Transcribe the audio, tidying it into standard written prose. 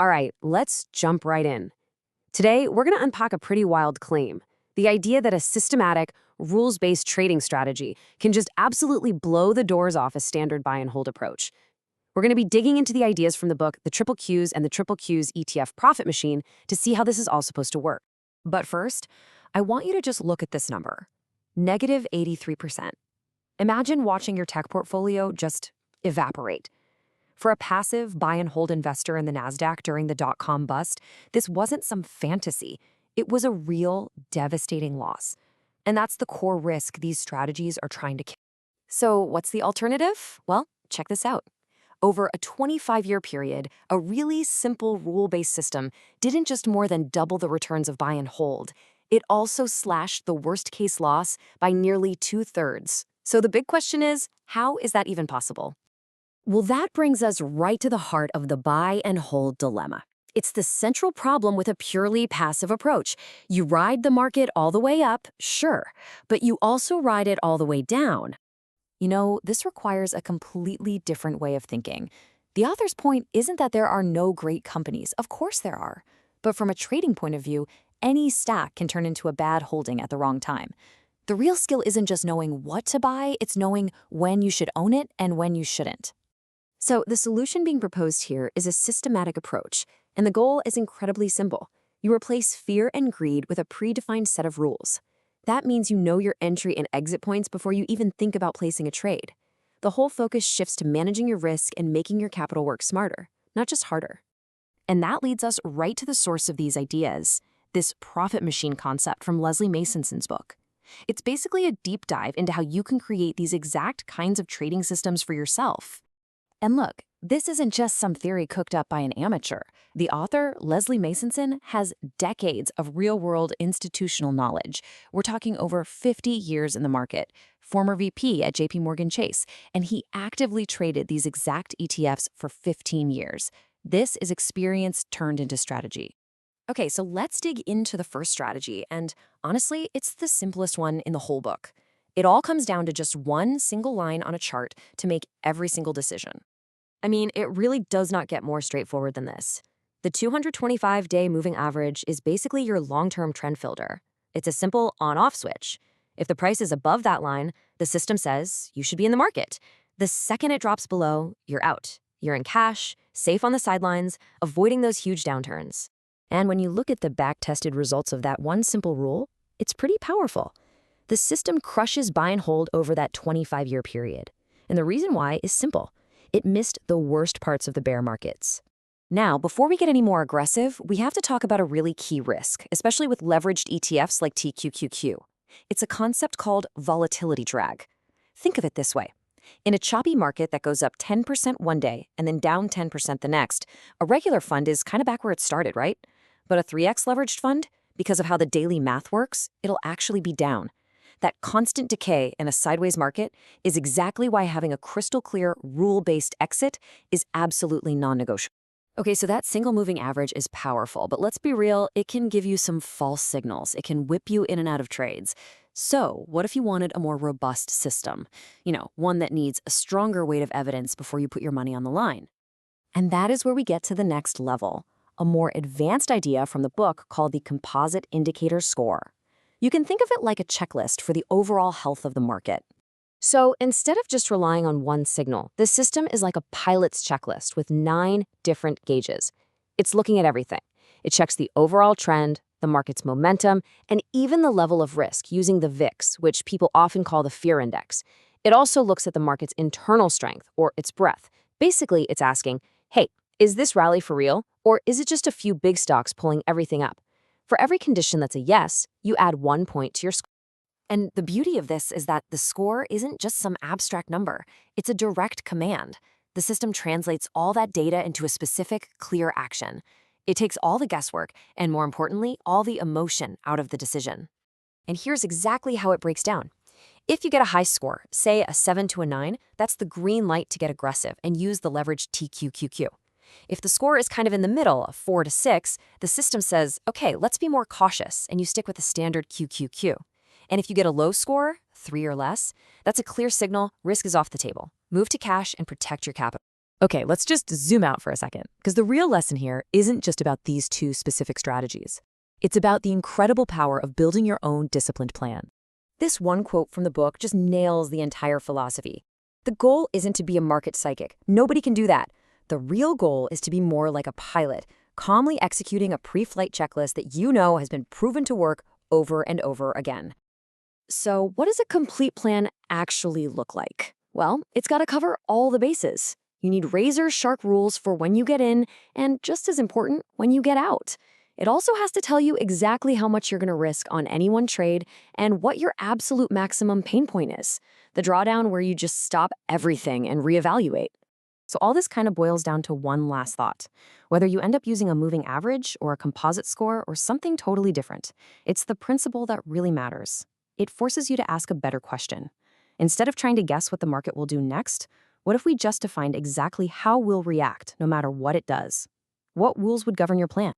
All right, let's jump right in. Today, we're going to unpack a pretty wild claim. The idea that a systematic, rules-based trading strategy can just absolutely blow the doors off a standard buy and hold approach. We're going to be digging into the ideas from the book, The Triple Qs and the Triple Qs ETF Profit Machine, to see how this is all supposed to work. But first, I want you to just look at this number. Negative 83%. Imagine watching your tech portfolio just evaporate. For a passive buy and hold investor in the NASDAQ during the dot-com bust, this wasn't some fantasy. It was a real, devastating loss. And that's the core risk these strategies are trying to kill. So what's the alternative? Well, check this out. Over a 25-year period, a really simple rule-based system didn't just more than double the returns of buy and hold. It also slashed the worst-case loss by nearly 2/3. So the big question is, how is that even possible? Well, that brings us right to the heart of the buy and hold dilemma. It's the central problem with a purely passive approach. You ride the market all the way up, sure, but you also ride it all the way down. You know, this requires a completely different way of thinking. The author's point isn't that there are no great companies. Of course there are. But from a trading point of view, any stack can turn into a bad holding at the wrong time. The real skill isn't just knowing what to buy, it's knowing when you should own it and when you shouldn't. So the solution being proposed here is a systematic approach, and the goal is incredibly simple. You replace fear and greed with a predefined set of rules. That means you know your entry and exit points before you even think about placing a trade. The whole focus shifts to managing your risk and making your capital work smarter, not just harder. And that leads us right to the source of these ideas, this profit machine concept from Leslie Masonson's book. It's basically a deep dive into how you can create these exact kinds of trading systems for yourself. And look, this isn't just some theory cooked up by an amateur. The author, Leslie Masonson, has decades of real-world institutional knowledge. We're talking over 50 years in the market, former VP at JPMorgan Chase, and he actively traded these exact ETFs for 15 years. This is experience turned into strategy. Okay, so let's dig into the first strategy, and honestly, it's the simplest one in the whole book. It all comes down to just one single line on a chart to make every single decision. I mean, it really does not get more straightforward than this. The 225-day moving average is basically your long-term trend filter. It's a simple on-off switch. If the price is above that line, the system says you should be in the market. The second it drops below, you're out. You're in cash, safe on the sidelines, avoiding those huge downturns. And when you look at the back-tested results of that one simple rule, it's pretty powerful. The system crushes buy and hold over that 25-year period. And the reason why is simple. It missed the worst parts of the bear markets. Now, before we get any more aggressive, we have to talk about a really key risk, especially with leveraged ETFs like TQQQ. It's a concept called volatility drag. Think of it this way. In a choppy market that goes up 10% one day and then down 10% the next, a regular fund is kind of back where it started, right? But a 3x leveraged fund, because of how the daily math works, it'll actually be down. That constant decay in a sideways market is exactly why having a crystal clear, rule-based exit is absolutely non-negotiable. Okay, so that single moving average is powerful, but let's be real, it can give you some false signals. It can whip you in and out of trades. So what if you wanted a more robust system? You know, one that needs a stronger weight of evidence before you put your money on the line. And that is where we get to the next level, a more advanced idea from the book called the composite indicator score. You can think of it like a checklist for the overall health of the market. So instead of just relying on one signal, the system is like a pilot's checklist with 9 different gauges. It's looking at everything. It checks the overall trend, the market's momentum, and even the level of risk using the VIX, which people often call the fear index. It also looks at the market's internal strength, or its breadth. Basically, it's asking, hey, is this rally for real, or is it just a few big stocks pulling everything up? For every condition that's a yes, you add 1 point to your score. And the beauty of this is that the score isn't just some abstract number. It's a direct command. The system translates all that data into a specific, clear action. It takes all the guesswork and, more importantly, all the emotion out of the decision. And here's exactly how it breaks down. If you get a high score, say a 7 to a 9, that's the green light to get aggressive and use the leveraged TQQQ. If the score is kind of in the middle, a 4 to 6, the system says, okay, let's be more cautious, and you stick with the standard QQQ. And if you get a low score, 3 or less, that's a clear signal, risk is off the table. Move to cash and protect your capital. Okay, let's just zoom out for a second, because the real lesson here isn't just about these two specific strategies. It's about the incredible power of building your own disciplined plan. This one quote from the book just nails the entire philosophy. The goal isn't to be a market psychic. Nobody can do that. The real goal is to be more like a pilot, calmly executing a pre-flight checklist that you know has been proven to work over and over again. So, what does a complete plan actually look like? Well, it's got to cover all the bases. You need razor-sharp rules for when you get in, and just as important, when you get out. It also has to tell you exactly how much you're going to risk on any one trade and what your absolute maximum pain point is. The drawdown where you just stop everything and reevaluate. So all this kind of boils down to one last thought. Whether you end up using a moving average or a composite score or something totally different, it's the principle that really matters. It forces you to ask a better question. Instead of trying to guess what the market will do next, what if we just defined exactly how we'll react no matter what it does? What rules would govern your plan?